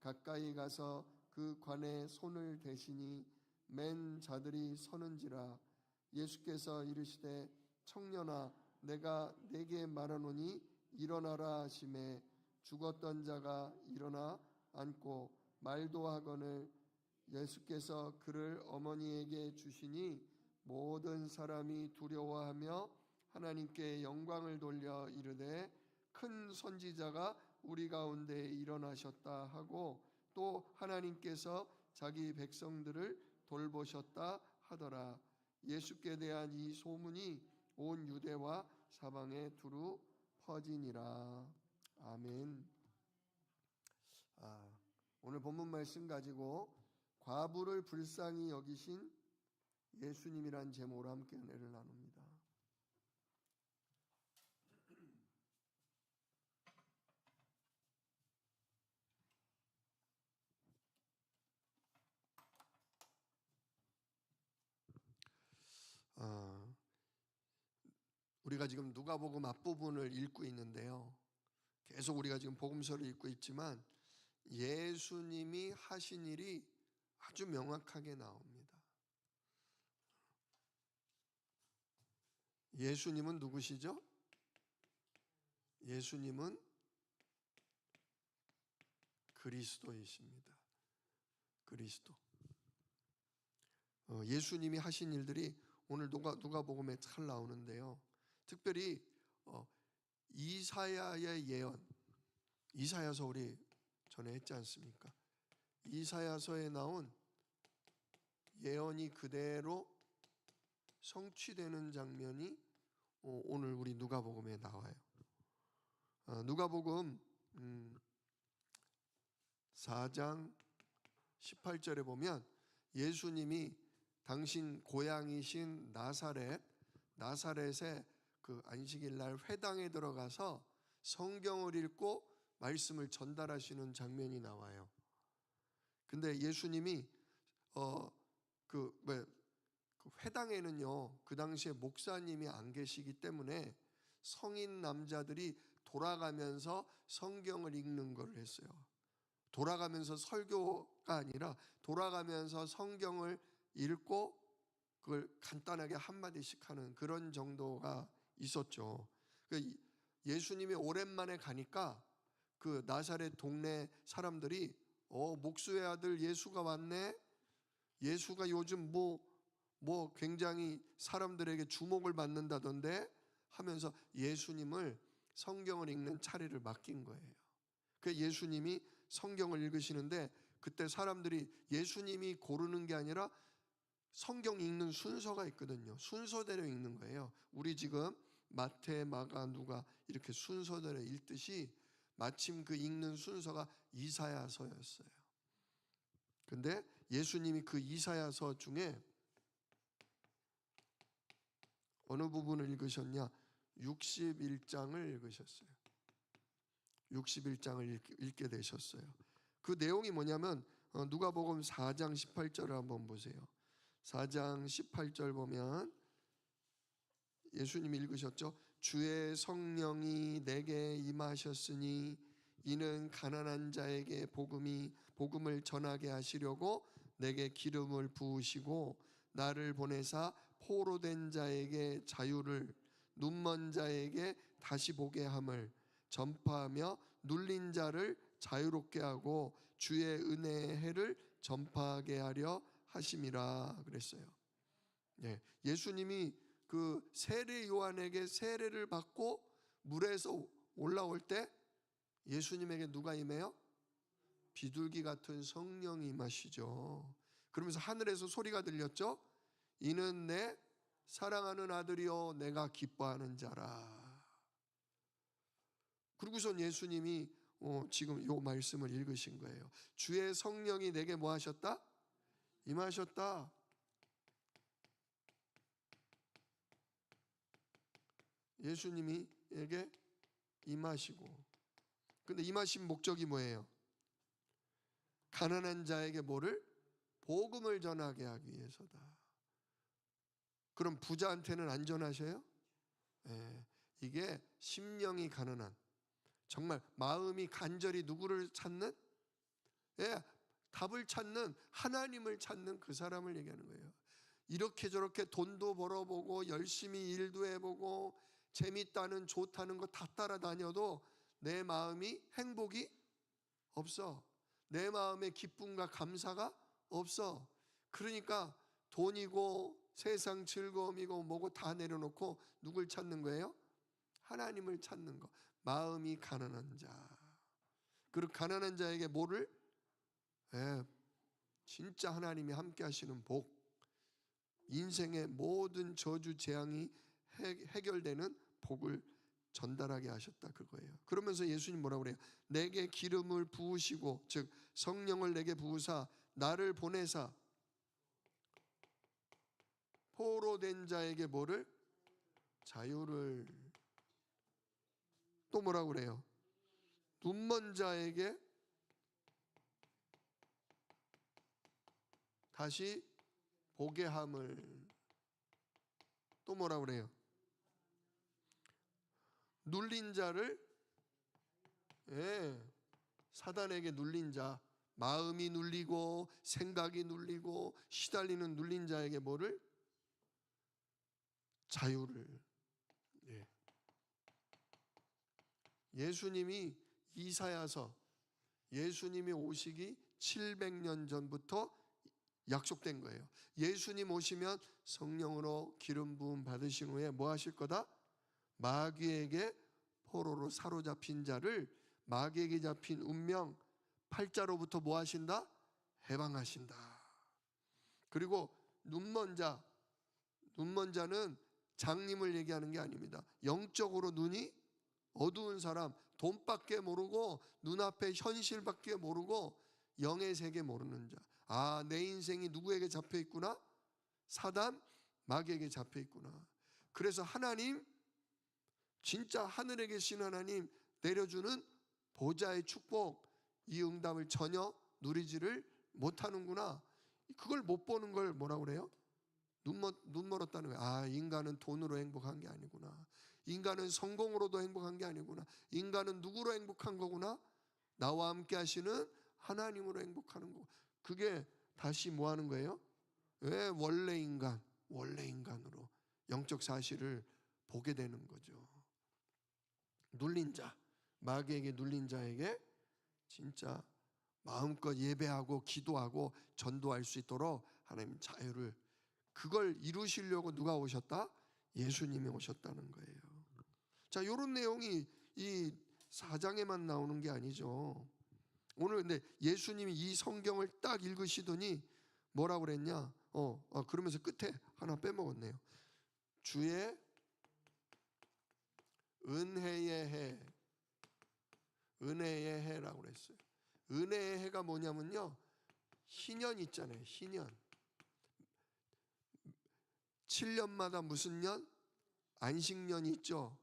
가까이 가서 그 관에 손을 대시니 맨 자들이 서는지라. 예수께서 이르시되 청년아 내가 네게 말하노니 일어나라 하시매 죽었던 자가 일어나 앉고 말도 하거늘 예수께서 그를 어머니에게 주시니 모든 사람이 두려워하며 하나님께 영광을 돌려 이르되 큰 선지자가 우리 가운데 일어나셨다 하고 또 하나님께서 자기 백성들을 돌보셨다 하더라. 예수께 대한 이 소문이 온 유대와 사방에 두루 퍼지니라. 아멘. 오늘 본문 말씀 가지고 과부를 불쌍히 여기신 예수님이란 제목으로 함께 은혜를 나눕니다. 우리가 지금 누가복음 앞부분을 읽고 있는데요. 계속 우리가 지금 복음서를 읽고 있지만 예수님이 하신 일이 아주 명확하게 나옵니다. 예수님은 누구시죠? 예수님은 그리스도이십니다. 그리스도. 예수님이 하신 일들이 오늘 누가복음에 잘 나오는데요. 특별히 이사야의 예언, 이사야서 우리 전에 했지 않습니까? 이사야서에 나온 예언이 그대로 성취되는 장면이 오늘 우리 누가복음에 나와요. 누가복음 4장 18절에 보면 예수님이 당신 고향이신 나사렛에 그 안식일 날 회당에 들어가서 성경을 읽고 말씀을 전달하시는 장면이 나와요. 근데 예수님이 그 회당에는요 그 당시에 목사님이 안 계시기 때문에 성인 남자들이 돌아가면서 성경을 읽는 걸 했어요. 돌아가면서 설교가 아니라 돌아가면서 성경을 읽고 그걸 간단하게 한마디씩 하는 그런 정도가 있었죠. 예수님이 오랜만에 가니까 그 나사렛 동네 사람들이 목수의 아들 예수가 왔네. 예수가 요즘 뭐 굉장히 사람들에게 주목을 받는다던데 하면서 예수님을 성경을 읽는 차례를 맡긴 거예요. 그 예수님이 성경을 읽으시는데 그때 사람들이 예수님이 고르는 게 아니라 성경 읽는 순서가 있거든요. 순서대로 읽는 거예요. 우리 지금 마태, 마가, 누가 이렇게 순서대로 읽듯이 마침 그 읽는 순서가 이사야서였어요. 근데 예수님이 그 이사야서 중에 어느 부분을 읽으셨냐? 61장을 읽으셨어요. 61장을 읽게 되셨어요. 그 내용이 뭐냐면 누가복음 4장 18절을 한번 보세요. 4장 18절 보면 예수님이 읽으셨죠? 주의 성령이 내게 임하셨으니 이는 가난한 자에게 복음을 전하게 하시려고 내게 기름을 부으시고 나를 보내사 포로된 자에게 자유를 눈먼 자에게 다시 보게 함을 전파하며 눌린 자를 자유롭게 하고 주의 은혜의 해를 전파하게 하려 하심이라 그랬어요. 예수님이 그 세례 요한에게 세례를 받고 물에서 올라올 때 예수님에게 누가 임해요? 비둘기 같은 성령이 임하시죠. 그러면서 하늘에서 소리가 들렸죠? 이는 내 사랑하는 아들이요 내가 기뻐하는 자라. 그리고선 예수님이 지금 이 말씀을 읽으신 거예요. 주의 성령이 내게 뭐 하셨다? 임하셨다. 예수님이에게 임하시고, 근데 임하신 목적이 뭐예요? 가난한 자에게 뭐를? 복음을 전하게 하기 위해서다. 그럼 부자한테는 안 전하셔요? 이게 심령이 가난한, 정말 마음이 간절히 누구를 찾는? 예, 답을 찾는, 하나님을 찾는 그 사람을 얘기하는 거예요. 이렇게 저렇게 돈도 벌어보고 열심히 일도 해보고 재밌다는 좋다는 거 다 따라다녀도 내 마음이 행복이 없어. 내 마음에 기쁨과 감사가 없어. 그러니까 돈이고 세상 즐거움이고 뭐고 다 내려놓고 누굴 찾는 거예요? 하나님을 찾는 거. 마음이 가난한 자. 그리고 가난한 자에게 뭐를? 진짜 하나님이 함께 하시는 복, 인생의 모든 저주 재앙이 해결되는 복을 전달하게 하셨다, 그거예요. 그러면서 예수님 뭐라고 그래요? 내게 기름을 부으시고, 즉 성령을 내게 부으사 나를 보내사 포로된 자에게 뭐를? 자유를. 또 뭐라고 그래요? 눈먼 자에게 다시 보게 함을. 또 뭐라고 그래요? 눌린 자를, 사단에게 눌린 자, 마음이 눌리고 생각이 눌리고 시달리는 눌린 자에게 뭐를? 자유를. 예수님이 이사야서, 예수님이 오시기 700년 전부터 약속된 거예요. 예수님 오시면 성령으로 기름 부음 받으신 후에 뭐 하실 거다? 마귀에게 포로로 사로잡힌 자를, 마귀에게 잡힌 운명 팔자로부터 뭐 하신다? 해방하신다. 그리고 눈먼 자, 눈먼 자는 장님을 얘기하는 게 아닙니다. 영적으로 눈이 어두운 사람, 돈밖에 모르고 눈앞의 현실밖에 모르고 영의 세계 모르는 자. 아, 내 인생이 누구에게 잡혀 있구나? 사단, 마귀에게 잡혀 있구나. 그래서 하나님, 진짜 하늘에 계신 하나님 내려주는 보좌의 축복, 이 응답을 전혀 누리지를 못하는구나. 그걸 못 보는 걸 뭐라고 그래요? 눈 멀었다는 거예요. 아, 인간은 돈으로 행복한 게 아니구나. 인간은 성공으로도 행복한 게 아니구나. 인간은 누구로 행복한 거구나? 나와 함께 하시는 하나님으로 행복하는 거. 그게 다시 뭐 하는 거예요? 왜 원래 인간으로 영적 사실을 보게 되는 거죠. 눌린 자, 마귀에게 눌린 자에게 진짜 마음껏 예배하고 기도하고 전도할 수 있도록 하나님 자유를, 그걸 이루시려고 누가 오셨다? 예수님이 오셨다는 거예요. 자, 이런 내용이 이 4장에만 나오는 게 아니죠. 오늘 근데 예수님이 이 성경을 딱 읽으시더니 뭐라고 그랬냐? 그러면서 끝에 하나 빼먹었네요. 주의 은혜의 해, 은혜의 해라고 그랬어요. 은혜의 해가 뭐냐면요, 희년 있잖아요. 희년. 7년마다 무슨 년? 안식년이 있죠.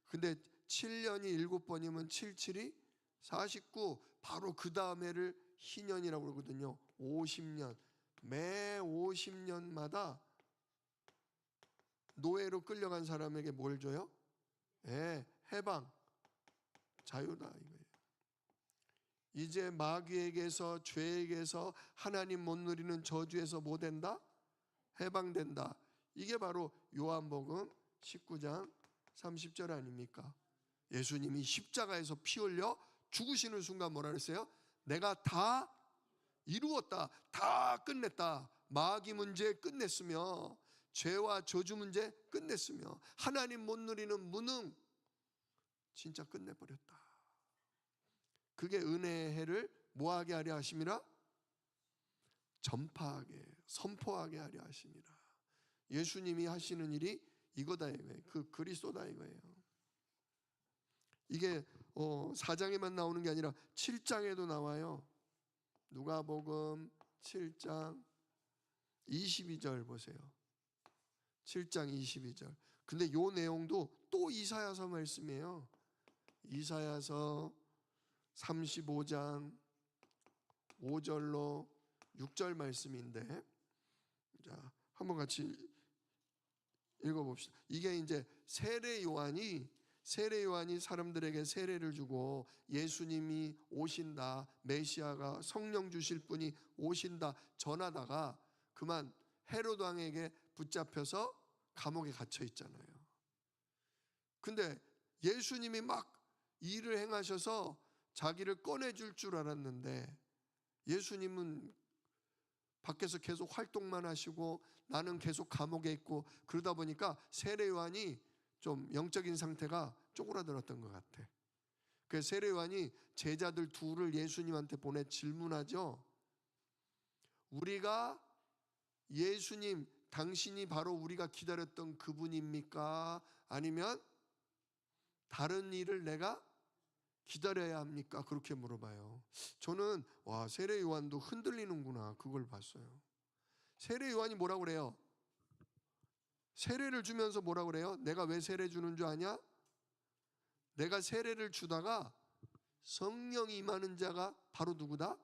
근데 7년이 7번이면 7, 7이 49. 바로 그 다음 해를 희년이라고 그러거든요. 50년. 매 50년마다 노예로 끌려간 사람에게 뭘 줘요? 해방, 자유다 이거예요. 이제 마귀에게서, 죄에게서, 하나님 못 누리는 저주에서 뭐 된다? 해방된다. 이게 바로 요한복음 19장 30절 아닙니까? 예수님이 십자가에서 피 흘려 죽으시는 순간 뭐라 그랬어요? 내가 다 이루었다, 다 끝냈다. 마귀 문제 끝냈으며, 죄와 저주 문제 끝냈으며, 하나님 못 누리는 무능 진짜 끝내버렸다. 그게 은혜의 해를 뭐하게 하려 하심이라? 전파하게, 선포하게 하려 하심이라. 예수님이 하시는 일이 이거다 이거예요. 그 그리스도다 이거예요. 이게 4장에만 나오는 게 아니라 7장에도 나와요. 누가복음 7장 22절 보세요. 7장 22절. 근데 요 내용도 또 이사야서 말씀이에요. 이사야서 35장 5절로 6절 말씀인데, 자, 한번 같이 읽어봅시다. 이게 이제 세례 요한이 세례 요한이 사람들에게 세례를 주고 예수님이 오신다, 메시아가 성령 주실 분이 오신다 전하다가 그만 헤롯 왕에게 붙잡혀서 감옥에 갇혀 있잖아요. 근데 예수님이 막 일을 행하셔서 자기를 꺼내줄 줄 알았는데 예수님은 밖에서 계속 활동만 하시고 나는 계속 감옥에 있고 그러다 보니까 세례 요한이 좀 영적인 상태가 쪼그라들었던 것 같아. 그 세례 요한이 제자들 둘을 예수님한테 보내 질문하죠. 우리가 예수님, 당신이 바로 우리가 기다렸던 그분입니까? 아니면 다른 일을 내가 기다려야 합니까? 그렇게 물어봐요. 저는 세례 요한도 흔들리는구나 그걸 봤어요. 세례 요한이 뭐라고 그래요? 세례를 주면서 뭐라고 그래요? 내가 왜 세례 주는 줄 아냐? 내가 세례를 주다가 성령이 임하는 자가 바로 누구다?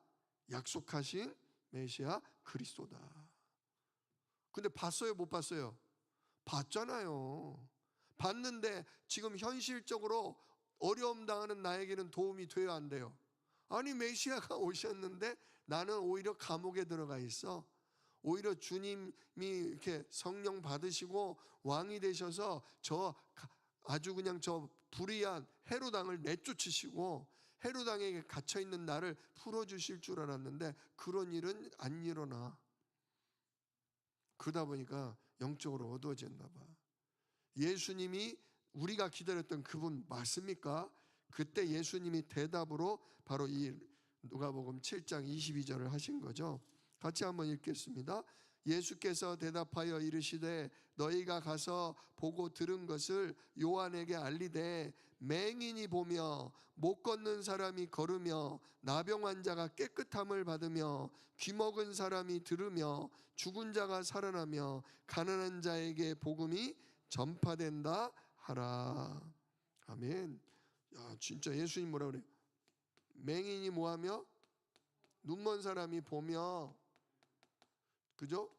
약속하신 메시아 그리스도다. 근데 봤어요, 못 봤어요? 봤잖아요. 봤는데 지금 현실적으로 어려움 당하는 나에게는 도움이 돼야 안 돼요? 아니, 메시아가 오셨는데 나는 오히려 감옥에 들어가 있어. 오히려 주님이 이렇게 성령 받으시고 왕이 되셔서 아주 그냥 저 불의한 헤롯 왕을 내쫓으시고 헤롯 왕에게 갇혀 있는 나를 풀어주실 줄 알았는데 그런 일은 안 일어나. 그러다 보니까 영적으로 어두워졌나 봐. 예수님이 우리가 기다렸던 그분 맞습니까? 그때 예수님이 대답으로 바로 이 누가복음 7장 22절을 하신 거죠. 같이 한번 읽겠습니다. 예수께서 대답하여 이르시되 너희가 가서 보고 들은 것을 요한에게 알리되 맹인이 보며 못 걷는 사람이 걸으며 나병 환자가 깨끗함을 받으며 귀먹은 사람이 들으며 죽은 자가 살아나며 가난한 자에게 복음이 전파된다 하라. 아멘. 야, 진짜 예수님 뭐라 그래요? 맹인이 뭐하며? 눈먼 사람이 보며, 그죠?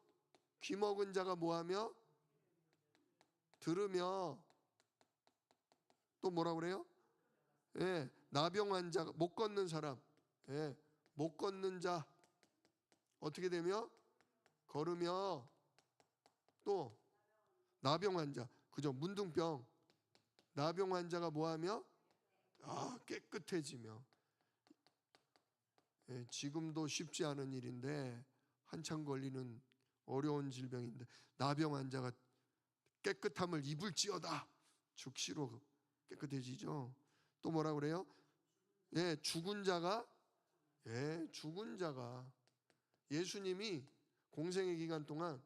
귀먹은 자가 뭐하며? 들으며. 또 뭐라 그래요? 예, 나병 환자가 못 걷는 사람, 예, 못 걷는 자 어떻게 되며? 걸으며. 또 나병 환자, 그죠? 문둥병 나병 환자가 뭐하며? 깨끗해지며. 예, 지금도 쉽지 않은 일인데 한참 걸리는 어려운 질병인데 나병 환자가 깨끗함을 입을지어다. 즉시로 깨끗해지죠. 또 뭐라 그래요? 예, 죽은 자가 예수님이 공생의 기간 동안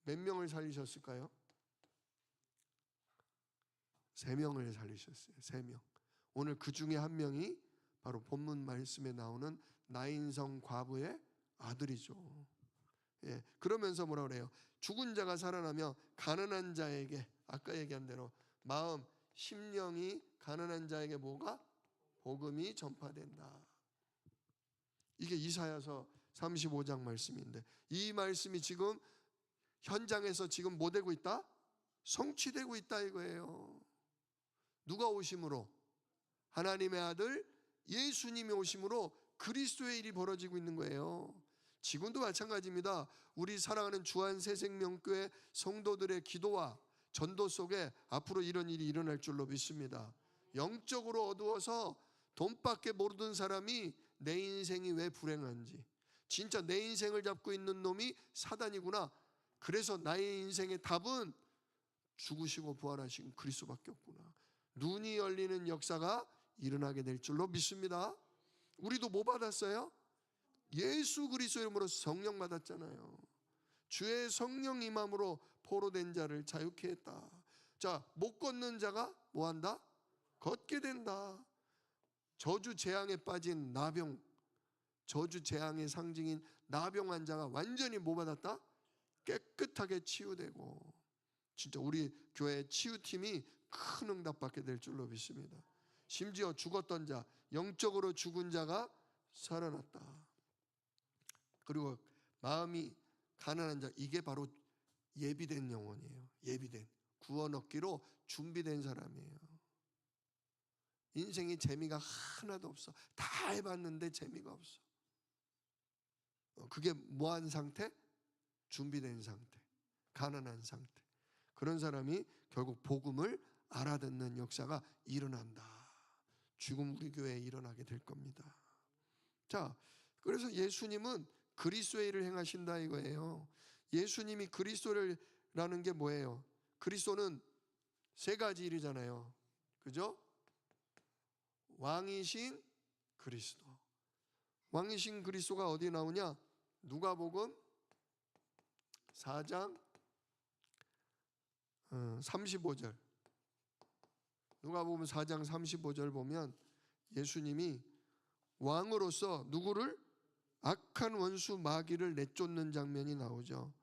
몇 명을 살리셨을까요? 3명을 살리셨어요. 3명. 오늘 그 중에 한 명이 바로 본문 말씀에 나오는 나인성 과부의 아들이죠. 예, 그러면서 뭐라 그래요? 죽은 자가 살아나며 가난한 자에게, 아까 얘기한 대로 마음, 심령이 가난한 자에게 뭐가? 복음이 전파된다. 이게 이사야서 35장 말씀인데 이 말씀이 지금 현장에서 지금 뭐 되고 있다? 성취되고 있다 이거예요. 누가 오심으로? 하나님의 아들 예수님이 오심으로 그리스도의 일이 벌어지고 있는 거예요. 지금도 마찬가지입니다. 우리 사랑하는 주안새생명교회 성도들의 기도와 전도 속에 앞으로 이런 일이 일어날 줄로 믿습니다. 영적으로 어두워서 돈밖에 모르던 사람이 내 인생이 왜 불행한지, 진짜 내 인생을 잡고 있는 놈이 사단이구나. 그래서 나의 인생의 답은 죽으시고 부활하신 그리스도밖에 없구나. 눈이 열리는 역사가 일어나게 될 줄로 믿습니다. 우리도 뭐 받았어요? 예수 그리스도 이름으로 성령 받았잖아요. 주의 성령 임함으로 포로된 자를 자유케 했다. 자, 못 걷는 자가 뭐한다? 걷게 된다. 저주 재앙에 빠진 나병, 저주 재앙의 상징인 나병 환자가 완전히 뭐 받았다? 깨끗하게 치유되고, 진짜 우리 교회 치유팀이 큰 응답받게 될 줄로 믿습니다. 심지어 죽었던 자, 영적으로 죽은 자가 살아났다. 그리고 마음이 가난한 자, 이게 바로 예비된 영혼이에요. 예비된, 구원 얻기로 준비된 사람이에요. 인생에 재미가 하나도 없어. 다 해봤는데 재미가 없어. 그게 뭐한 상태? 준비된 상태, 가난한 상태. 그런 사람이 결국 복음을 알아듣는 역사가 일어난다. 지금 우리 교회에 일어나게 될 겁니다. 자, 그래서 예수님은 그리스도의 일을 행하신다 이거예요. 예수님이 그리스도라는 게 뭐예요? 그리스도는 세 가지 일이잖아요. 그죠? 왕이신 그리스도. 왕이신 그리스도가 어디 나오냐? 누가복음 4장 35절. 누가복음 4장 35절 보면 예수님이 왕으로서 누구를? 악한 원수 마귀를 내쫓는 장면이 나오죠.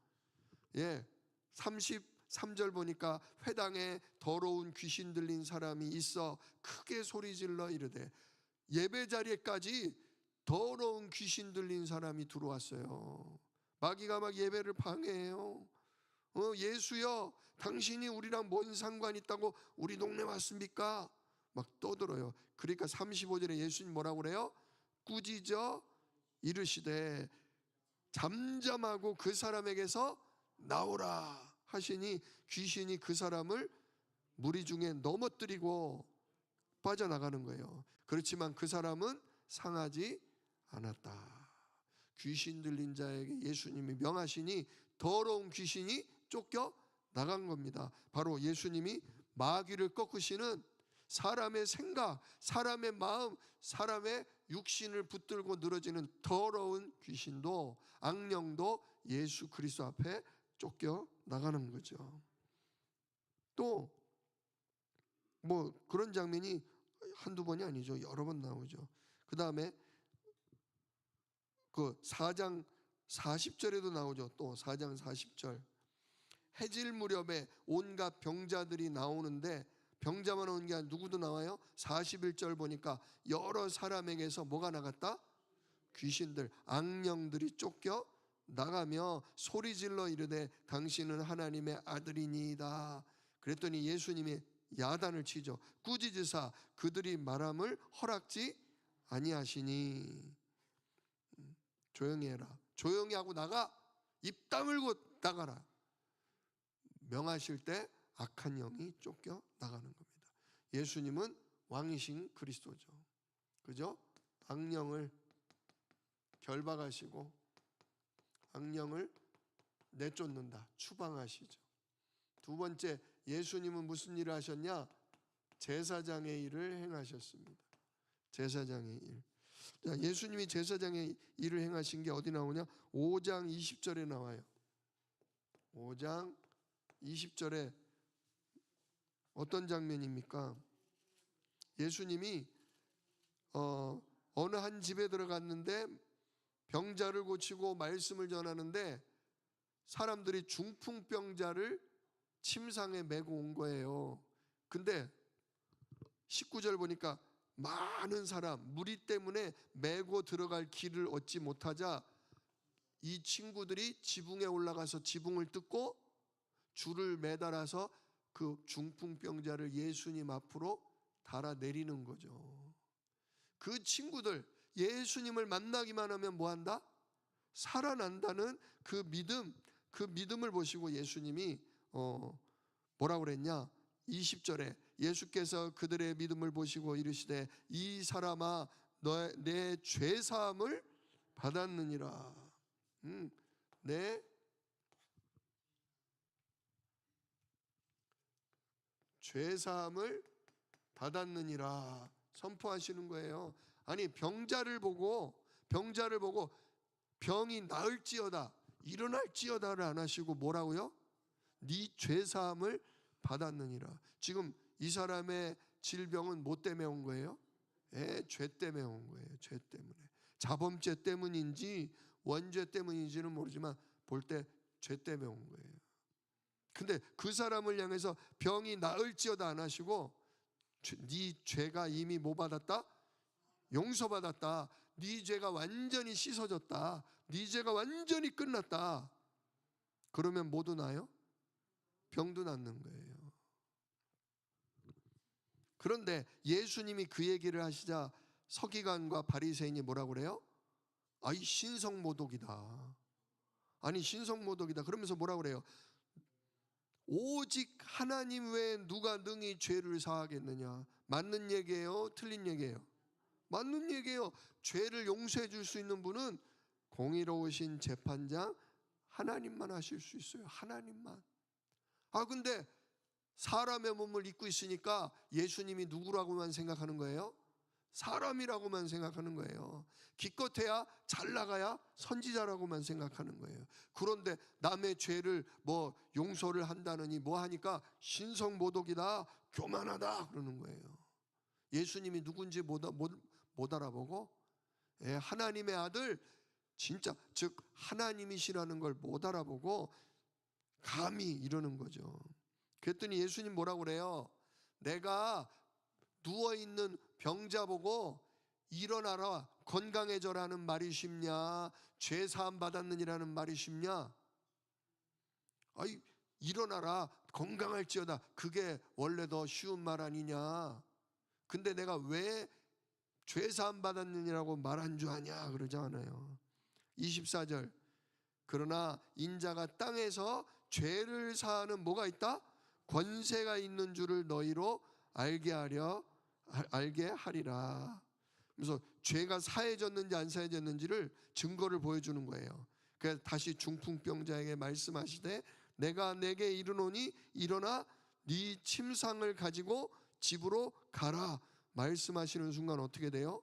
예, 33절 보니까 회당에 더러운 귀신 들린 사람이 있어 크게 소리질러 이르되, 예배 자리에까지 더러운 귀신 들린 사람이 들어왔어요. 마귀가 막 예배를 방해해요. 예수여, 당신이 우리랑 뭔 상관 있다고 우리 동네 왔습니까? 막 떠들어요. 그러니까 35절에 예수님 뭐라고 그래요? 꾸짖어 이르시되 잠잠하고 그 사람에게서 나오라 하시니 귀신이 그 사람을 무리 중에 넘어뜨리고 빠져나가는 거예요. 그렇지만 그 사람은 상하지 않았다. 귀신 들린 자에게 예수님이 명하시니 더러운 귀신이 쫓겨 나간 겁니다. 바로 예수님이 마귀를 꺾으시는 사람의 생각, 사람의 마음, 사람의 육신을 붙들고 늘어지는 더러운 귀신도, 악령도 예수 그리스도 앞에 쫓겨 나가는 거죠. 또 뭐 그런 장면이 한두 번이 아니죠. 여러 번 나오죠. 그 다음에 그 4장 40절에도 나오죠. 또 4장 40절. 해질 무렵에 온갖 병자들이 나오는데, 병자만 오는 게 아니라 누구도 나와요? 41절 보니까 여러 사람에게서 뭐가 나갔다? 귀신들, 악령들이 쫓겨 나가며 소리질러 이르되 당신은 하나님의 아들이니이다. 그랬더니 예수님이 야단을 치죠. 꾸짖으사 그들이 말함을 허락지 아니하시니. 조용히 해라. 조용히 하고 나가. 입 다물고 나가라. 명하실 때 악한 영이 쫓겨 나가는 겁니다. 예수님은 왕이신 그리스도죠. 그죠? 악령을 결박하시고 악령을 내쫓는다. 추방하시죠. 두 번째, 예수님은 무슨 일을 하셨냐? 제사장의 일을 행하셨습니다. 제사장의 일. 자, 예수님이 제사장의 일을 행하신 게 어디 나오냐? 5장 20절에 나와요. 5장 20절에 어떤 장면입니까? 예수님이 어느 한 집에 들어갔는데 병자를 고치고 말씀을 전하는데 사람들이 중풍병자를 침상에 메고 온 거예요. 근데 19절 보니까 많은 사람, 무리 때문에 메고 들어갈 길을 얻지 못하자 이 친구들이 지붕에 올라가서 지붕을 뜯고 줄을 매달아서 그 중풍병자를 예수님 앞으로 달아내리는 거죠. 그 친구들 예수님을 만나기만 하면 뭐한다? 살아난다는 그 믿음, 그 믿음을 보시고 예수님이 뭐라고 그랬냐? 20절에 예수께서 그들의 믿음을 보시고 이르시되 이 사람아 내 죄사함을 받았느니라. 내 죄사함을 받았느니라 선포하시는 거예요. 아니 병자를 보고 병이 나을지어다 일어날지어다를 안 하시고 뭐라고요? 네 죄사함을 받았느니라. 지금 이 사람의 질병은 뭐 때문에 온 거예요? 죄 때문에 온 거예요. 죄 때문에. 자범죄 때문인지 원죄 때문인지는 모르지만 볼 때 죄 때문에 온 거예요. 근데 그 사람을 향해서 병이 나을지어다 안 하시고 네 죄가 이미 뭐 받았다? 용서받았다. 네 죄가 완전히 씻어졌다. 네 죄가 완전히 끝났다. 그러면 뭐도 나요? 병도 낫는 거예요. 그런데 예수님이 그 얘기를 하시자 서기관과 바리새인이 뭐라고 그래요? 아이 신성모독이다. 아니 신성모독이다. 그러면서 뭐라고 그래요? 오직 하나님 외에 누가 능히 죄를 사하겠느냐. 맞는 얘기예요? 틀린 얘기예요? 맞는 얘기예요. 죄를 용서해 줄 수 있는 분은 공의로우신 재판장 하나님만 하실 수 있어요. 하나님만. 근데 사람의 몸을 입고 있으니까 예수님이 누구라고만 생각하는 거예요? 사람이라고만 생각하는 거예요. 기껏해야 잘 나가야 선지자라고만 생각하는 거예요. 그런데 남의 죄를 뭐 용서를 한다느니 뭐 하니까 신성모독이다, 교만하다 그러는 거예요. 예수님이 누군지 못 알아보고 하나님의 아들 진짜 즉 하나님이시라는 걸 못 알아보고 감히 이러는 거죠. 그랬더니 예수님 뭐라고 그래요? 내가 누워있는 병자 보고 일어나라 건강해져라는 말이 쉽냐, 죄 사함 받았느니라는 말이 쉽냐? 아이 일어나라 건강할지어다, 그게 원래 더 쉬운 말 아니냐? 근데 내가 왜 죄 사함 받았느니라고 말한 줄 아냐 그러지 않아요. 24절 그러나 인자가 땅에서 죄를 사하는 뭐가 있다? 권세가 있는 줄을 너희로 알게 하리라. 그래서 죄가 사해졌는지 안 사해졌는지를 증거를 보여주는 거예요. 그래서 다시 중풍병자에게 말씀하시되 내가 내게 이르노니 일어나 네 침상을 가지고 집으로 가라 말씀하시는 순간 어떻게 돼요?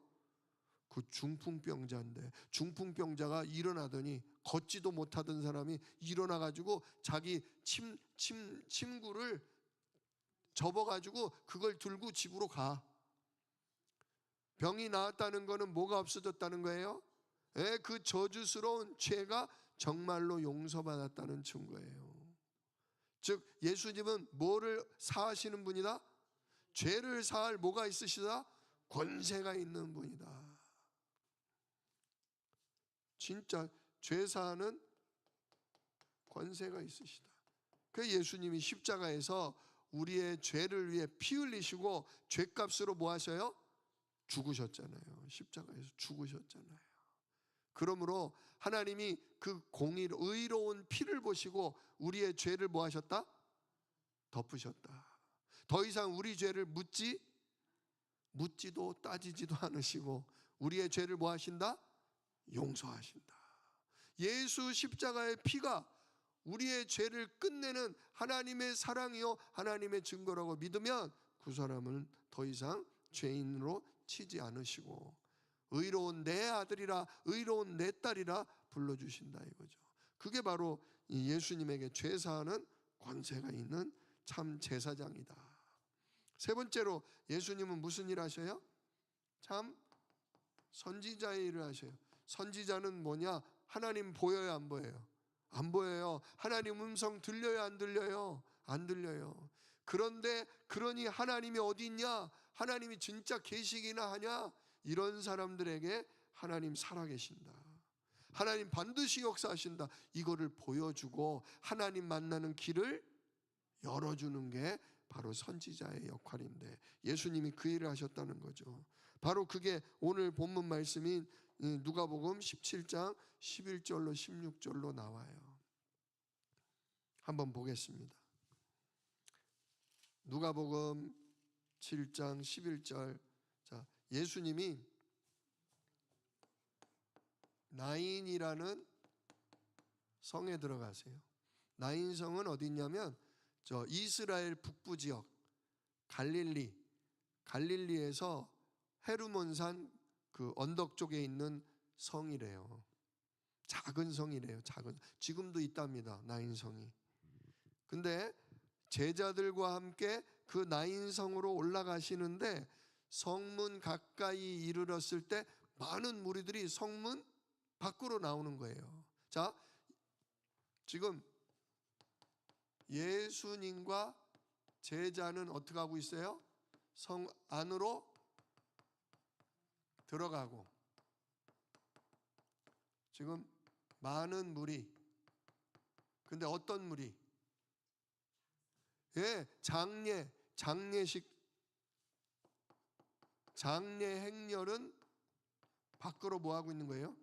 그 중풍병자인데 중풍병자가 일어나더니 걷지도 못하던 사람이 일어나가지고 자기 침구를 접어가지고 그걸 들고 집으로 가. 병이 나았다는 거는 뭐가 없어졌다는 거예요? 그 저주스러운 죄가 정말로 용서받았다는 증거예요. 즉 예수님은 뭐를 사하시는 분이다? 죄를 사할 뭐가 있으시다? 권세가 있는 분이다. 진짜 죄 사하는 권세가 있으시다. 그 예수님이 십자가에서 우리의 죄를 위해 피 흘리시고 죄값으로 뭐 하셔요? 죽으셨잖아요. 십자가에서 죽으셨잖아요. 그러므로 하나님이 그 의로운 피를 보시고 우리의 죄를 뭐 하셨다? 덮으셨다. 더 이상 우리 죄를 묻지도 따지지도 않으시고 우리의 죄를 뭐 하신다? 용서하신다. 예수 십자가의 피가 우리의 죄를 끝내는 하나님의 사랑이요 하나님의 증거라고 믿으면 그 사람은 더 이상 죄인으로 치지 않으시고 의로운 내 아들이라 의로운 내 딸이라 불러주신다 이거죠. 그게 바로 예수님에게 죄 사하는 권세가 있는 참 제사장이다. 세 번째로 예수님은 무슨 일 하셔요? 참 선지자의 일을 하셔요. 선지자는 뭐냐? 하나님 보여요 안 보여요? 안 보여요. 하나님 음성 들려요 안 들려요? 안 들려요. 그런데 그러니 하나님이 어디 있냐? 하나님이 진짜 계시기나 하냐? 이런 사람들에게 하나님 살아계신다. 하나님 반드시 역사하신다. 이거를 보여주고 하나님 만나는 길을 열어주는 게 바로 선지자의 역할인데 예수님이 그 일을 하셨다는 거죠. 바로 그게 오늘 본문 말씀인 누가복음 17장 11절로 16절로 나와요. 한번 보겠습니다. 누가복음 7장 11절. 자, 예수님이 나인이라는 성에 들어가세요. 나인성은 어디 있냐면 저 이스라엘 북부 지역 갈릴리에서 헤르몬산 그 언덕 쪽에 있는 성이래요. 작은 성이래요. 지금도 있답니다. 나인성이. 근데 제자들과 함께 그 나인성으로 올라가시는데 성문 가까이 이르렀을 때 많은 무리들이 성문 밖으로 나오는 거예요. 자, 지금 예수님과 제자는 어떻게 하고 있어요? 성 안으로 들어가고 지금 많은 무리. 근데 어떤 무리? 장례식 장래 행렬은 밖으로 뭐 하고 있는 거예요?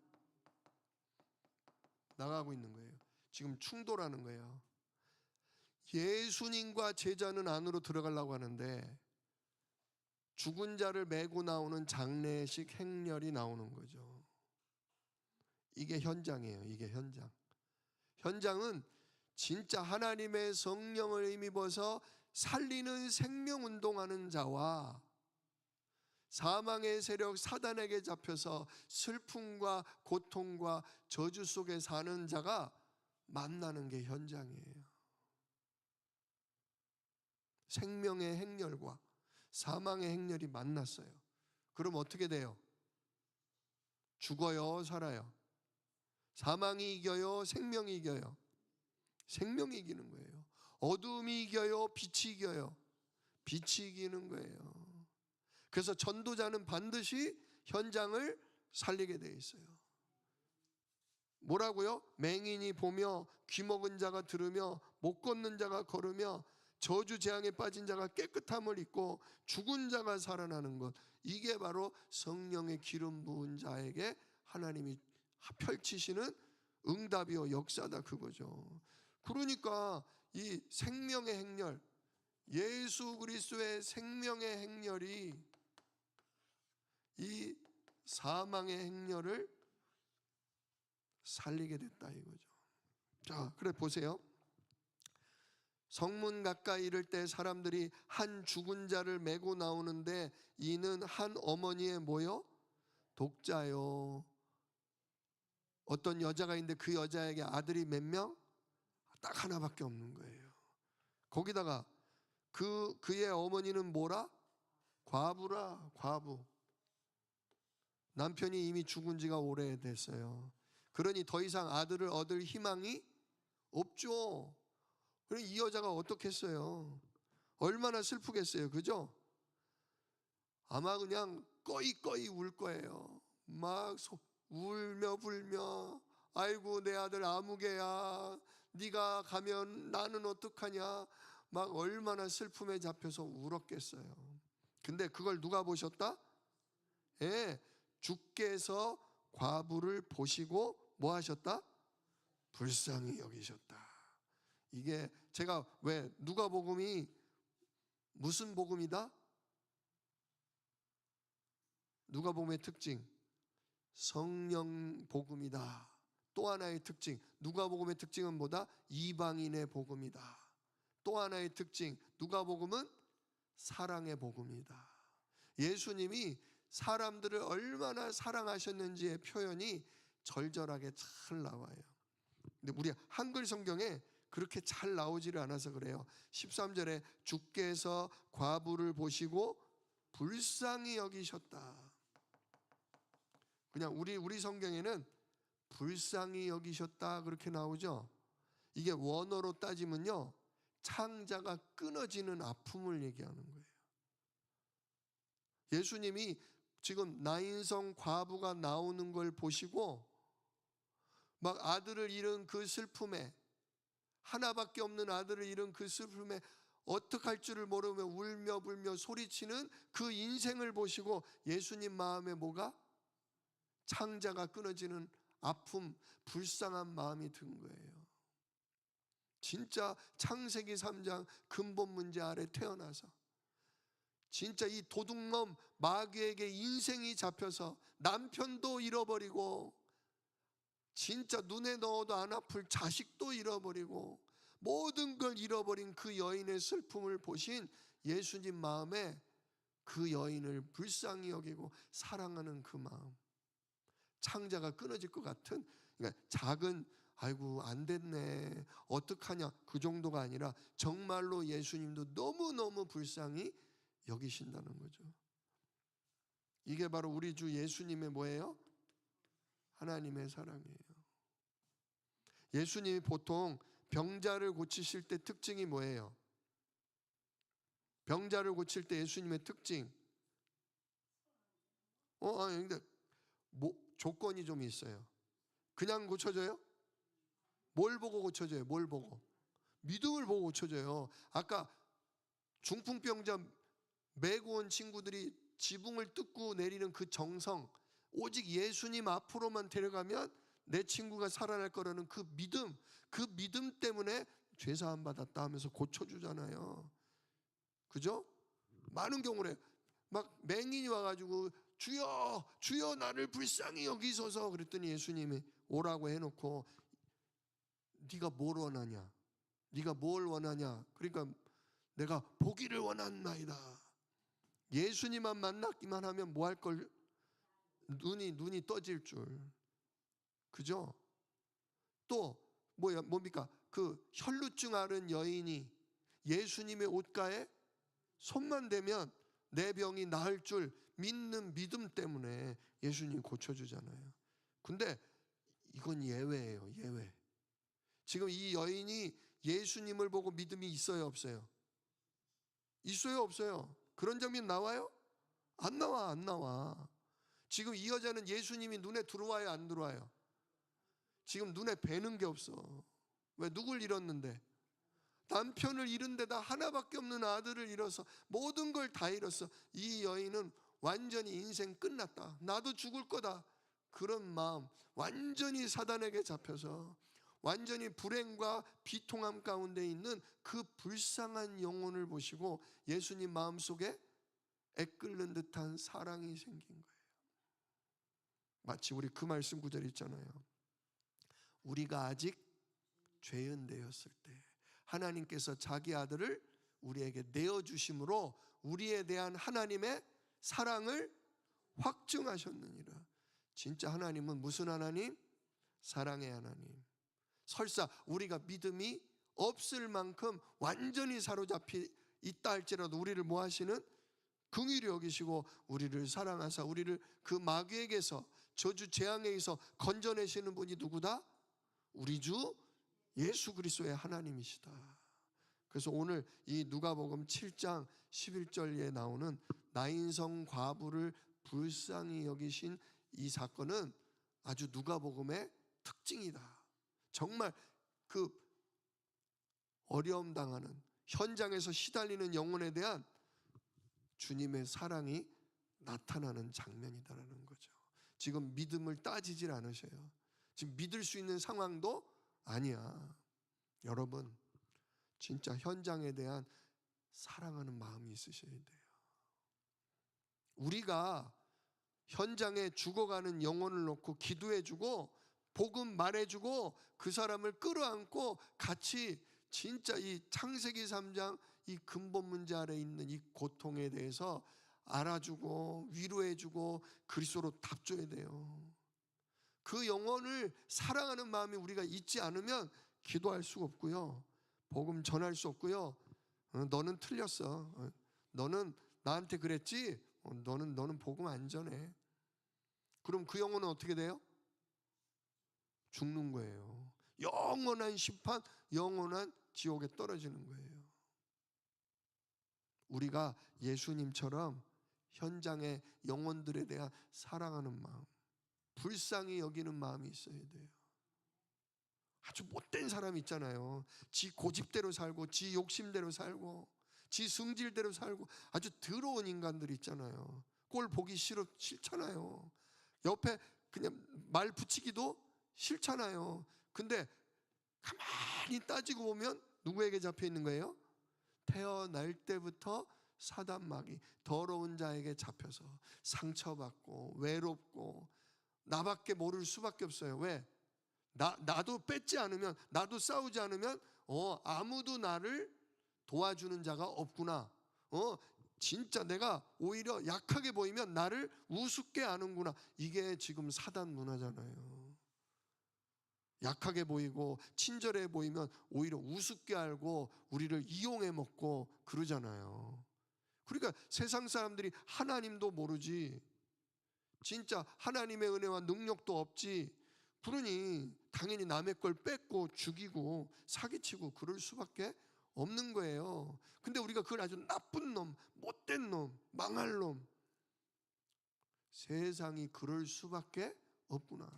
나가고 있는 거예요. 지금 충돌하는 거예요. 예수님과 제자는 안으로 들어가려고 하는데 죽은 자를 메고 나오는 장례식 행렬이 나오는 거죠. 이게 현장이에요. 이게 현장. 현장은 진짜 하나님의 성령을 힘입어서 살리는 생명운동하는 자와 사망의 세력 사단에게 잡혀서 슬픔과 고통과 저주 속에 사는 자가 만나는 게 현장이에요. 생명의 행렬과 사망의 행렬이 만났어요. 그럼 어떻게 돼요? 죽어요, 살아요? 사망이 이겨요, 생명이 이겨요? 생명이 이기는 거예요. 어둠이 이겨요, 빛이 이겨요? 빛이 이기는 거예요. 그래서 전도자는 반드시 현장을 살리게 돼 있어요. 뭐라고요? 맹인이 보며, 귀먹은 자가 들으며, 못 걷는 자가 걸으며, 저주 재앙에 빠진 자가 깨끗함을 입고 죽은 자가 살아나는 것, 이게 바로 성령의 기름 부은 자에게 하나님이 펼치시는 응답이요 역사다, 그거죠. 그러니까 이 생명의 행렬, 예수 그리스도의 생명의 행렬이 이 사망의 행렬을 살리게 됐다 이거죠. 자, 그래 보세요. 성문 가까이 이를 때 사람들이 한 죽은 자를 메고 나오는데 이는 한 어머니의 뭐요? 독자요. 어떤 여자가 있는데 그 여자에게 아들이 몇 명? 딱 하나밖에 없는 거예요. 거기다가 그의 어머니는 뭐라? 과부라, 과부. 남편이 이미 죽은 지가 오래됐어요. 그러니 더 이상 아들을 얻을 희망이 없죠. 그럼 이 여자가 어떻게 했어요? 얼마나 슬프겠어요, 그죠? 아마 그냥 꺼이꺼이 울 거예요. 막 울며 불며, 아이고 내 아들 아무개야, 네가 가면 나는 어떡하냐, 막 얼마나 슬픔에 잡혀서 울었겠어요. 근데 그걸 누가 보셨다? 예, 주께서 과부를 보시고 뭐 하셨다? 불쌍히 여기셨다. 이게 제가 왜 누가복음이 무슨 복음이다? 누가복음의 특징, 성령 복음이다. 또 하나의 특징, 누가복음의 특징은 뭐다? 이방인의 복음이다. 또 하나의 특징, 누가복음은 사랑의 복음이다. 예수님이 사람들을 얼마나 사랑하셨는지의 표현이 절절하게 잘 나와요. 근데 우리 한글 성경에 그렇게 잘 나오지를 않아서 그래요. 13절에 주께서 과부를 보시고 불쌍히 여기셨다. 그냥 우리 성경에는 불쌍히 여기셨다 그렇게 나오죠. 이게 원어로 따지면요, 창자가 끊어지는 아픔을 얘기하는 거예요. 예수님이 지금 나인성 과부가 나오는 걸 보시고 막 아들을 잃은 그 슬픔에, 하나밖에 없는 아들을 잃은 그 슬픔에 어떡할 줄을 모르며 울며 불며 소리치는 그 인생을 보시고 예수님 마음에 뭐가? 창자가 끊어지는 아픔, 불쌍한 마음이 든 거예요. 진짜 창세기 3장 근본 문제 아래 태어나서 진짜 이 도둑놈 마귀에게 인생이 잡혀서 남편도 잃어버리고 진짜 눈에 넣어도 안 아플 자식도 잃어버리고 모든 걸 잃어버린 그 여인의 슬픔을 보신 예수님 마음에 그 여인을 불쌍히 여기고 사랑하는 그 마음, 창자가 끊어질 것 같은, 그러니까 작은 아이고 안 됐네 어떡하냐 그 정도가 아니라 정말로 예수님도 너무너무 불쌍히 여기신다는 거죠. 이게 바로 우리 주 예수님의 뭐예요? 하나님의 사랑이에요. 예수님이 보통 병자를 고치실 때 특징이 뭐예요? 병자를 고칠 때 예수님의 특징, 근데 조건이 좀 있어요. 그냥 고쳐져요? 뭘 보고 고쳐져요? 뭘 보고? 믿음을 보고 고쳐져요. 아까 중풍병자 메고 온 친구들이 지붕을 뜯고 내리는 그 정성, 오직 예수님 앞으로만 데려가면 내 친구가 살아날 거라는 그 믿음 때문에 죄사함 받았다 하면서 고쳐주잖아요. 그죠? 많은 경우에 막 맹인이 와가지고 주여 주여 나를 불쌍히 여기소서 그랬더니 예수님이 오라고 해놓고 네가 뭘 원하냐? 네가 뭘 원하냐? 그러니까 내가 보기를 원한나이다. 예수님만 만났기만 하면 뭐 할 걸? 눈이 떠질 줄. 그죠? 또 뭡니까? 그 혈루증 앓은 여인이 예수님의 옷가에 손만 대면 내 병이 나을 줄 믿는 믿음 때문에 예수님 고쳐주잖아요. 근데 이건 예외예요. 예외. 지금 이 여인이 예수님을 보고 믿음이 있어요, 없어요? 있어요, 없어요? 그런 장면 나와요? 안 나와, 안 나와. 지금 이 여자는 예수님이 눈에 들어와요, 안 들어와요? 지금 눈에 뵈는 게 없어. 왜? 누굴 잃었는데? 남편을 잃은 데다 하나밖에 없는 아들을 잃어서 모든 걸 다 잃었어. 이 여인은 완전히 인생 끝났다. 나도 죽을 거다. 그런 마음, 완전히 사단에게 잡혀서 완전히 불행과 비통함 가운데 있는 그 불쌍한 영혼을 보시고 예수님 마음속에 애끓는 듯한 사랑이 생긴 거예요. 마치 우리 그 말씀 구절 있잖아요. 우리가 아직 죄인 되었을 때 하나님께서 자기 아들을 우리에게 내어주심으로 우리에 대한 하나님의 사랑을 확증하셨느니라. 진짜 하나님은 무슨 하나님? 사랑의 하나님. 설사 우리가 믿음이 없을 만큼 완전히 사로잡히 있다 할지라도 우리를 뭐 하시는? 긍휼히 여기시고 우리를 사랑하사 우리를 그 마귀에게서 저주 재앙에서 건져내시는 분이 누구다? 우리 주 예수 그리스도의 하나님이시다. 그래서 오늘 이 누가복음 7장 11절에 나오는 나인성 과부를 불쌍히 여기신 이 사건은 아주 누가복음의 특징이다. 정말 그 어려움 당하는 현장에서 시달리는 영혼에 대한 주님의 사랑이 나타나는 장면이다라는 거죠. 지금 믿음을 따지질 않으셔요. 지금 믿을 수 있는 상황도 아니야. 여러분, 진짜 현장에 대한 사랑하는 마음이 있으셔야 돼요. 우리가 현장에 죽어가는 영혼을 놓고 기도해주고 복음 말해주고 그 사람을 끌어안고 같이 진짜 이 창세기 3장 이 근본 문제 아래 있는 이 고통에 대해서 알아주고 위로해주고 그리스도로 답줘야 돼요. 그 영혼을 사랑하는 마음이 우리가 있지 않으면 기도할 수가 없고요. 복음 전할 수 없고요. 너는 틀렸어. 너는 나한테 그랬지? 너는 복음 안 전해. 그럼 그 영혼은 어떻게 돼요? 죽는 거예요. 영원한 심판, 영원한 지옥에 떨어지는 거예요. 우리가 예수님처럼 현장의 영혼들에 대한 사랑하는 마음, 불쌍히 여기는 마음이 있어야 돼요. 아주 못된 사람 있잖아요. 지 고집대로 살고 지 욕심대로 살고 지 승질대로 살고 아주 더러운 인간들 있잖아요. 꼴 보기 싫잖아요. 옆에 그냥 말 붙이기도 싫잖아요. 근데 가만히 따지고 보면 누구에게 잡혀 있는 거예요? 태어날 때부터 사단 마귀 더러운 자에게 잡혀서 상처받고 외롭고 나밖에 모를 수밖에 없어요. 왜? 나도 뺏지 않으면, 나도 싸우지 않으면 아무도 나를 도와주는 자가 없구나. 진짜 내가 오히려 약하게 보이면 나를 우습게 하는구나. 이게 지금 사단 문화잖아요. 약하게 보이고 친절해 보이면 오히려 우습게 알고 우리를 이용해 먹고 그러잖아요. 그러니까 세상 사람들이 하나님도 모르지, 진짜 하나님의 은혜와 능력도 없지, 그러니 당연히 남의 걸 뺏고 죽이고 사기치고 그럴 수밖에 없는 거예요. 근데 우리가 그걸 아주 나쁜 놈, 못된 놈, 망할 놈, 세상이 그럴 수밖에 없구나.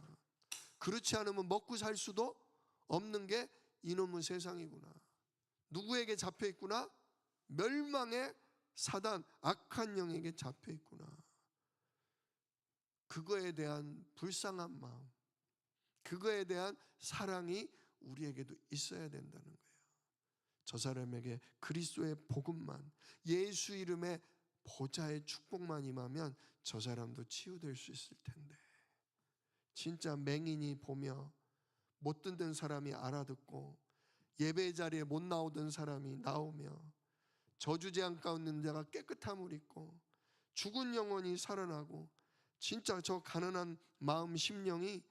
그렇지 않으면 먹고 살 수도 없는 게 이놈의 세상이구나. 누구에게 잡혀 있구나? 멸망의 사단 악한 영에게 잡혀 있구나. 그거에 대한 불쌍한 마음, 그거에 대한 사랑이 우리에게도 있어야 된다는 거예요. 저 사람에게 그리스도의 복음만, 예수 이름의 보좌의 축복만 임하면 저 사람도 치유될 수 있을 텐데, 진짜 맹인이 보며 못 듣는 사람이 알아듣고 예배 자리에 못 나오던 사람이 나오며 저주재앙 가운데 있는 자가 깨끗함을 입고 죽은 영혼이 살아나고 진짜 저 가난한 마음 심령이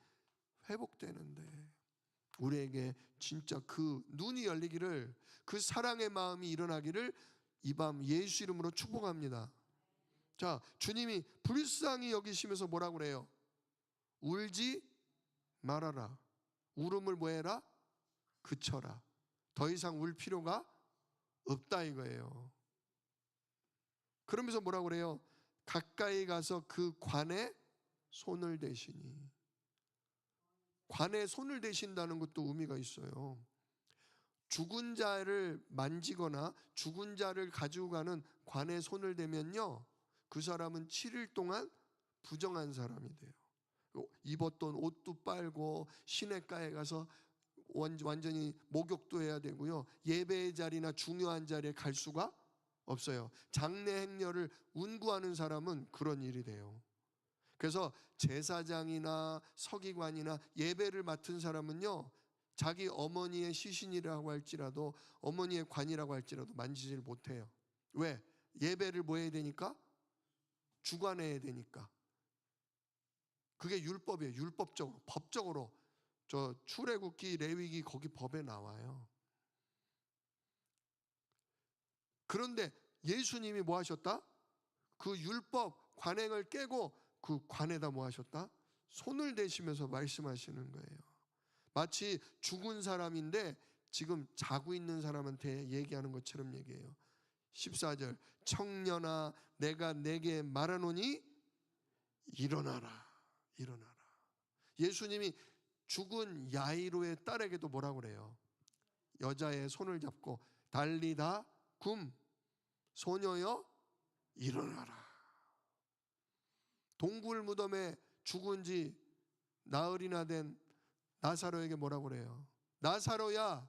회복되는데, 우리에게 진짜 그 눈이 열리기를, 그 사랑의 마음이 일어나기를 이 밤 예수 이름으로 축복합니다. 자, 주님이 불쌍히 여기시면서 뭐라고 그래요? 울지 말아라. 울음을 뭐해라? 그쳐라. 더 이상 울 필요가 없다 이거예요. 그러면서 뭐라고 그래요? 가까이 가서 그 관에 손을 대시니. 관에 손을 대신다는 것도 의미가 있어요. 죽은 자를 만지거나 죽은 자를 가지고 가는 관에 손을 대면요, 그 사람은 7일 동안 부정한 사람이 돼요. 입었던 옷도 빨고 시냇가에 가서 완전히 목욕도 해야 되고요, 예배의 자리나 중요한 자리에 갈 수가 없어요. 장례 행렬을 운구하는 사람은 그런 일이 돼요. 그래서 제사장이나 서기관이나 예배를 맡은 사람은요, 자기 어머니의 시신이라고 할지라도, 어머니의 관이라고 할지라도 만지질 못해요. 왜? 예배를 뭐 해야 되니까? 주관해야 되니까. 그게 율법이에요. 율법적으로, 법적으로. 저 출애굽기, 레위기 거기 법에 나와요. 그런데 예수님이 뭐 하셨다? 그 율법 관행을 깨고 그 관에다 뭐 하셨다? 손을 대시면서 말씀하시는 거예요. 마치 죽은 사람인데 지금 자고 있는 사람한테 얘기하는 것처럼 얘기해요. 14절, 청년아 내가 내게 말하노니 일어나라. 일어나라. 예수님이 죽은 야이로의 딸에게도 뭐라고 그래요? 여자의 손을 잡고 달리다 굼, 소녀여 일어나라. 동굴 무덤에 죽은 지 나흘이나 된 나사로에게 뭐라고 그래요? 나사로야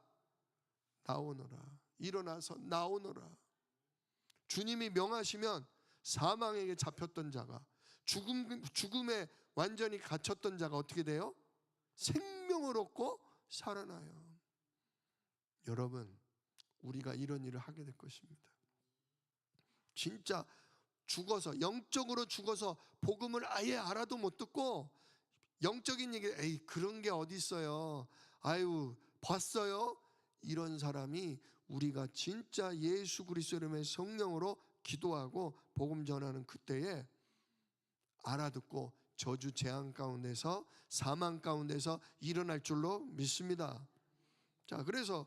나오너라. 일어나서 나오너라. 주님이 명하시면 사망에게 잡혔던 자가, 죽음에 완전히 갇혔던 자가 어떻게 돼요? 생명을 얻고 살아나요. 여러분, 우리가 이런 일을 하게 될 것입니다. 진짜 죽어서, 영적으로 죽어서 복음을 아예 알아도 못 듣고 영적인 얘기, 에이 그런 게 어디 있어요, 아유 봤어요, 이런 사람이 우리가 진짜 예수 그리스도 이름의 성령으로 기도하고 복음 전하는 그때에 알아듣고 저주 재앙 가운데서, 사망 가운데서 일어날 줄로 믿습니다. 자, 그래서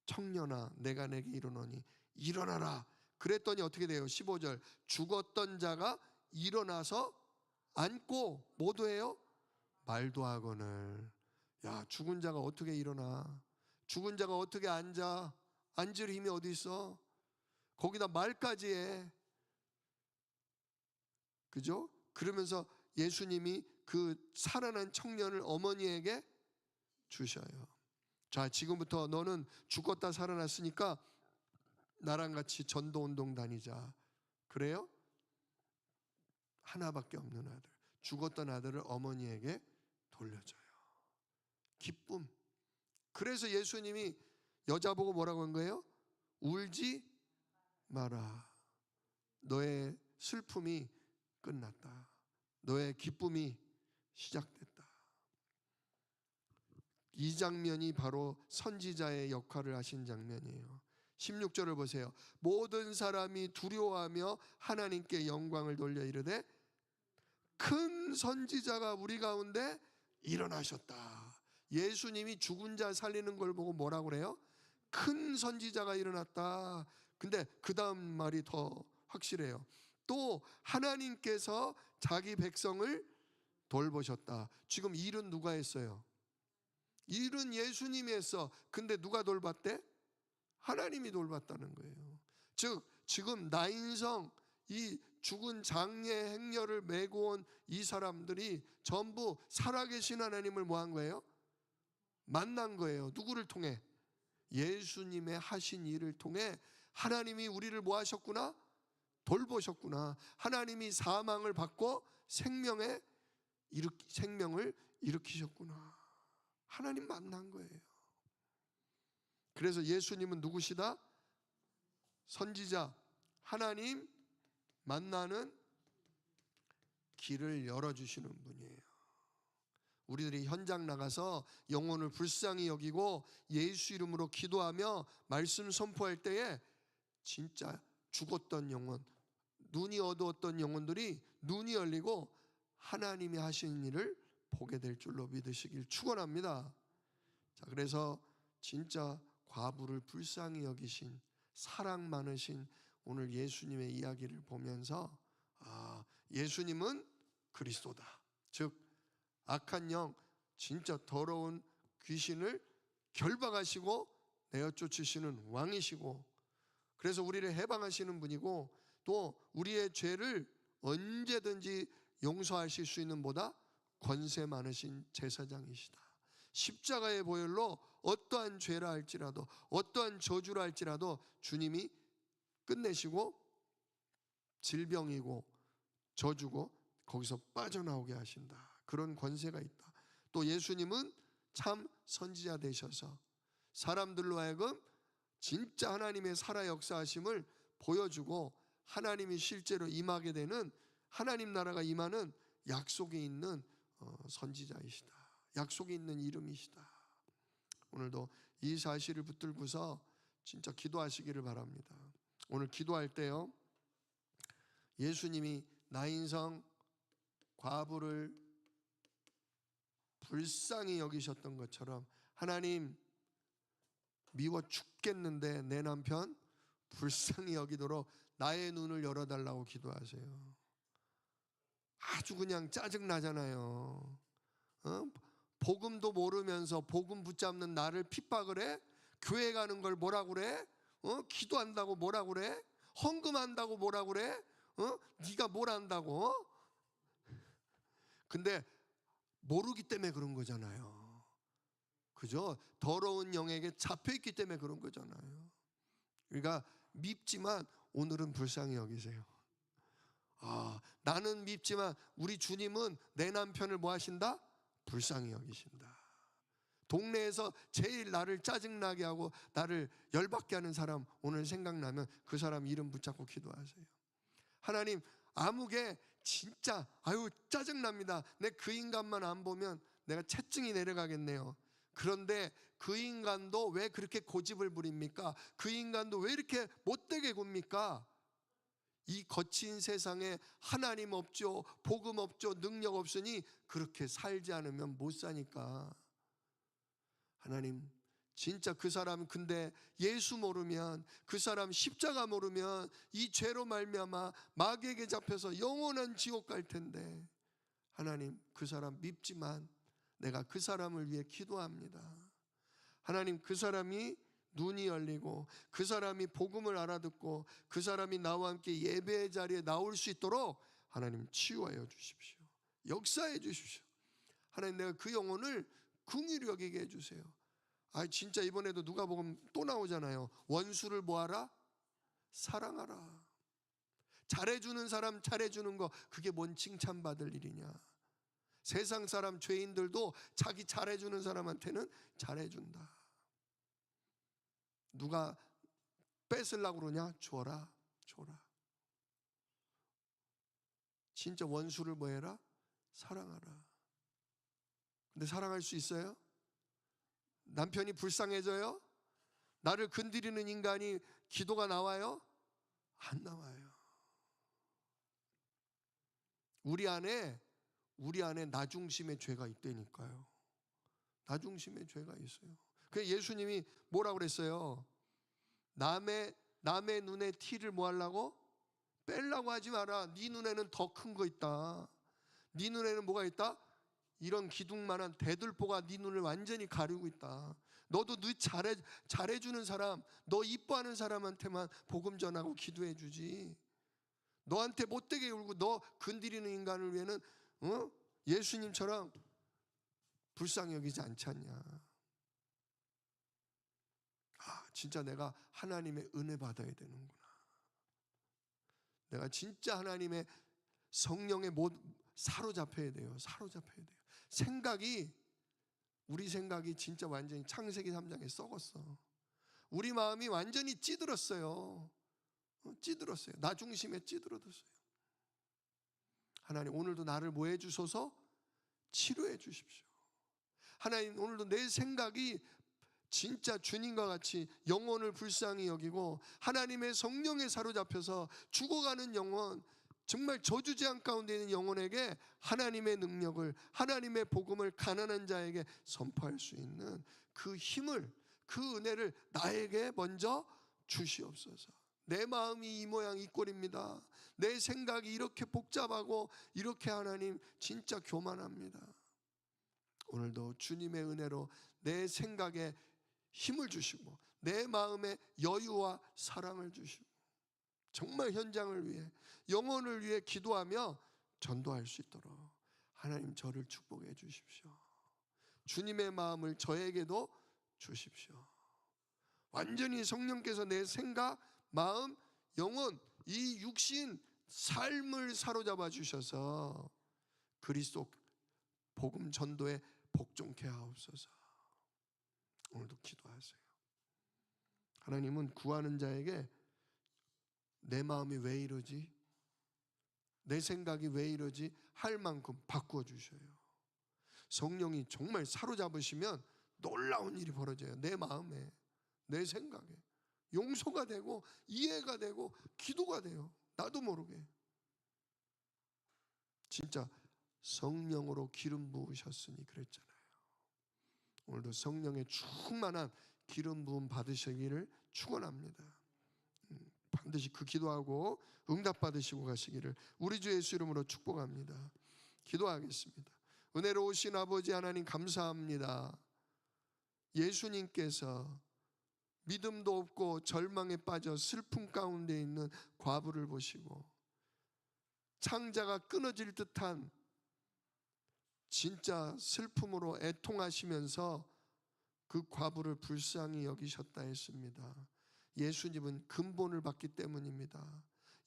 청년아 내가 내게 이르노니 일어나라. 그랬더니 어떻게 돼요? 15절, 죽었던 자가 일어나서 앉고 뭐도 해요? 말도 하거늘. 야, 죽은 자가 어떻게 일어나? 죽은 자가 어떻게 앉아? 앉을 힘이 어디 있어? 거기다 말까지 해. 그죠? 그러면서 예수님이 그 살아난 청년을 어머니에게 주셔요. 자, 지금부터 너는 죽었다 살아났으니까 나랑 같이 전도운동 다니자. 그래요? 하나밖에 없는 아들, 죽었던 아들을 어머니에게 돌려줘요. 기쁨. 그래서 예수님이 여자 보고 뭐라고 한 거예요? 울지 마라. 너의 슬픔이 끝났다. 너의 기쁨이 시작됐다. 이 장면이 바로 선지자의 역할을 하신 장면이에요. 16절을 보세요. 모든 사람이 두려워하며 하나님께 영광을 돌려 이르되 큰 선지자가 우리 가운데 일어나셨다. 예수님이 죽은 자 살리는 걸 보고 뭐라고 그래요? 큰 선지자가 일어났다. 근데 그 다음 말이 더 확실해요. 또 하나님께서 자기 백성을 돌보셨다. 지금 일은 누가 했어요? 일은 예수님이 했어. 근데 누가 돌봤대? 하나님이 돌봤다는 거예요. 즉 지금 나인성 이 죽은 장례 행렬을 메고 온 이 사람들이 전부 살아계신 하나님을 뭐 한 거예요? 만난 거예요. 누구를 통해? 예수님의 하신 일을 통해 하나님이 우리를 뭐 하셨구나? 돌보셨구나. 하나님이 사망을 받고 생명을 일으키셨구나. 하나님 만난 거예요. 그래서 예수님은 누구시다? 선지자, 하나님 만나는 길을 열어주시는 분이에요. 우리들이 현장 나가서 영혼을 불쌍히 여기고 예수 이름으로 기도하며 말씀 선포할 때에 진짜 죽었던 영혼, 눈이 어두웠던 영혼들이 눈이 열리고 하나님이 하신 일을 보게 될 줄로 믿으시길 축원합니다. 자, 그래서 진짜 과부를 불쌍히 여기신 사랑 많으신 오늘 예수님의 이야기를 보면서 예수님은 그리스도다. 즉 악한 영, 진짜 더러운 귀신을 결박하시고 내어 쫓으시는 왕이시고, 그래서 우리를 해방하시는 분이고, 또 우리의 죄를 언제든지 용서하실 수 있는 보다 권세 많으신 제사장이시다. 십자가의 보혈로 어떠한 죄라 할지라도, 어떠한 저주라 할지라도 주님이 끝내시고 질병이고 저주고 거기서 빠져나오게 하신다. 그런 권세가 있다. 또 예수님은 참 선지자 되셔서 사람들로 하여금 진짜 하나님의 살아 역사하심을 보여주고 하나님이 실제로 임하게 되는, 하나님 나라가 임하는 약속이 있는 선지자이시다. 약속이 있는 이름이시다. 오늘도 이 사실을 붙들고서 진짜 기도하시기를 바랍니다. 오늘 기도할 때요, 예수님이 나인성 과부를 불쌍히 여기셨던 것처럼 하나님, 미워 죽겠는데 내 남편 불쌍히 여기도록 나의 눈을 열어달라고 기도하세요. 아주 그냥 짜증나잖아요. 복음도 모르면서 복음 붙잡는 나를 핍박을 해? 교회 가는 걸 뭐라 그래? 기도한다고 뭐라 그래? 헌금한다고 뭐라 그래? 네가 뭘 안다고? 근데 모르기 때문에 그런 거잖아요. 그죠? 더러운 영에게 잡혀있기 때문에 그런 거잖아요. 그러니까 밉지만 오늘은 불쌍히 여기세요. 나는 밉지만 우리 주님은 내 남편을 뭐 하신다? 불쌍히 여기신다. 동네에서 제일 나를 짜증나게 하고 나를 열받게 하는 사람 오늘 생각나면 그 사람 이름 붙잡고 기도하세요. 하나님, 아무개 진짜 짜증납니다. 내 그 인간만 안 보면 내가 채증이 내려가겠네요. 그런데 그 인간도 왜 그렇게 고집을 부립니까? 그 인간도 왜 이렇게 못되게 굽니까? 이 거친 세상에 하나님 없죠, 복음 없죠, 능력 없으니 그렇게 살지 않으면 못 사니까. 하나님, 진짜 그 사람 근데 예수 모르면, 그 사람 십자가 모르면 이 죄로 말미암아 마귀에게 잡혀서 영원한 지옥 갈 텐데, 하나님 그 사람 밉지만 내가 그 사람을 위해 기도합니다. 하나님, 그 사람이 눈이 열리고 그 사람이 복음을 알아듣고 그 사람이 나와 함께 예배의 자리에 나올 수 있도록 하나님 치유하여 주십시오. 역사해 주십시오. 하나님, 내가 그 영혼을 긍휼히 여기게 해주세요. 진짜 이번에도 누가복음 또 나오잖아요. 원수를 뭐하라? 사랑하라. 잘해주는 사람 잘해주는 거, 그게 뭔 칭찬받을 일이냐. 세상 사람 죄인들도 자기 잘해주는 사람한테는 잘해준다. 누가 뺏으려고 그러냐? 줘라. 진짜 원수를 뭐해라? 사랑하라. 근데 사랑할 수 있어요? 남편이 불쌍해져요? 나를 건드리는 인간이 기도가 나와요? 안 나와요. 우리 안에 나중심의 죄가 있다니까요. 나중심의 죄가 있어요. 그래서 예수님이 뭐라고 그랬어요? 남의 눈에 티를 뭐 하려고? 빼려고 하지 마라. 네 눈에는 더 큰 거 있다. 네 눈에는 뭐가 있다? 이런 기둥만한 대들보가 네 눈을 완전히 가리고 있다. 너도 네 잘해주는 사람, 너 이뻐하는 사람한테만 복음 전하고 기도해 주지. 너한테 못되게 굴고 너 건드리는 인간을 위해는 예수님처럼 불쌍히 여기지 않지 않냐. 진짜 내가 하나님의 은혜 받아야 되는구나. 내가 진짜 하나님의 성령에 못 사로잡혀야 돼요. 사로잡혀야 돼요. 우리 생각이 진짜 완전히 창세기 3장에 썩었어. 우리 마음이 완전히 찌들었어요. 찌들었어요. 나 중심에 찌들어졌어요. 하나님 오늘도 나를 뭐 해주소서? 치료해 주십시오. 하나님 오늘도 내 생각이 진짜 주님과 같이 영혼을 불쌍히 여기고 하나님의 성령에 사로잡혀서 죽어가는 영혼, 정말 저주재앙 가운데 있는 영혼에게 하나님의 능력을, 하나님의 복음을 가난한 자에게 선포할 수 있는 그 힘을, 그 은혜를 나에게 먼저 주시옵소서. 내 마음이 이 모양 이 꼴입니다. 내 생각이 이렇게 복잡하고 이렇게 하나님 진짜 교만합니다. 오늘도 주님의 은혜로 내 생각에 힘을 주시고 내 마음에 여유와 사랑을 주시고 정말 현장을 위해, 영혼을 위해 기도하며 전도할 수 있도록 하나님 저를 축복해 주십시오. 주님의 마음을 저에게도 주십시오. 완전히 성령께서 내 생각, 마음, 영혼, 이 육신, 삶을 사로잡아 주셔서 그리스도 복음 전도에 복종케 하옵소서. 오늘도 기도하세요. 하나님은 구하는 자에게 내 마음이 왜 이러지? 내 생각이 왜 이러지? 할 만큼 바꾸어 주셔요. 성령이 정말 사로잡으시면 놀라운 일이 벌어져요. 내 마음에, 내 생각에 용서가 되고 이해가 되고 기도가 돼요. 나도 모르게. 진짜 성령으로 기름 부으셨으니 그랬잖아요. 오늘도 성령의 충만한 기름 부음 받으시기를 축원합니다. 반드시 그 기도하고 응답 받으시고 가시기를 우리 주 예수 이름으로 축복합니다. 기도하겠습니다. 은혜로우신 아버지 하나님 감사합니다. 예수님께서 믿음도 없고 절망에 빠져 슬픔 가운데 있는 과부를 보시고 창자가 끊어질 듯한 진짜 슬픔으로 애통하시면서 그 과부를 불쌍히 여기셨다 했습니다. 예수님은 근본을 봤기 때문입니다.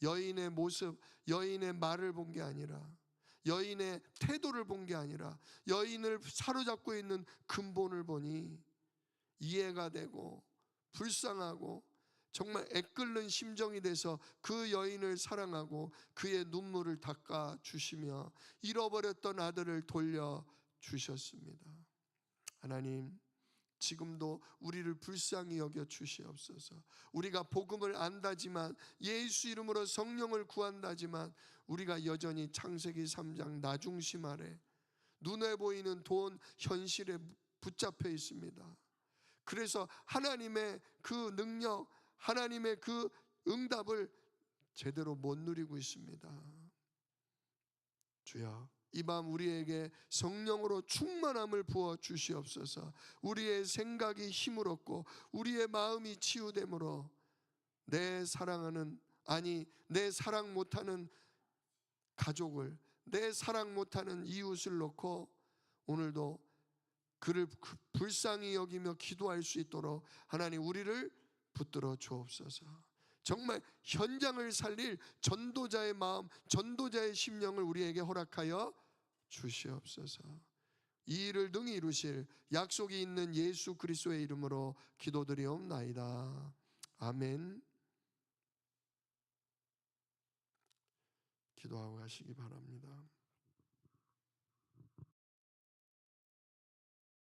여인의 모습, 여인의 말을 본 게 아니라, 여인의 태도를 본 게 아니라 여인을 사로잡고 있는 근본을 보니 이해가 되고 불쌍하고 정말 애끓는 심정이 돼서 그 여인을 사랑하고 그의 눈물을 닦아 주시며 잃어버렸던 아들을 돌려 주셨습니다. 하나님, 지금도 우리를 불쌍히 여겨 주시옵소서. 우리가 복음을 안다지만, 예수 이름으로 성령을 구한다지만 우리가 여전히 창세기 3장 나중심 아래 눈에 보이는 돈 현실에 붙잡혀 있습니다. 그래서 하나님의 그 능력, 하나님의 그 응답을 제대로 못 누리고 있습니다. 주여, 이 밤 우리에게 성령으로 충만함을 부어 주시옵소서. 우리의 생각이 힘을 얻고 우리의 마음이 치유됨으로 내 사랑하는, 아니 내 사랑 못하는 가족을, 내 사랑 못하는 이웃을 놓고 오늘도 그를 불쌍히 여기며 기도할 수 있도록 하나님 우리를 붙들어 주옵소서. 정말 현장을 살릴 전도자의 마음, 전도자의 심령을 우리에게 허락하여 주시옵소서. 이 일을 능히 이루실 약속이 있는 예수 그리스도의 이름으로 기도드리옵나이다. 아멘. 기도하고 가시기 바랍니다.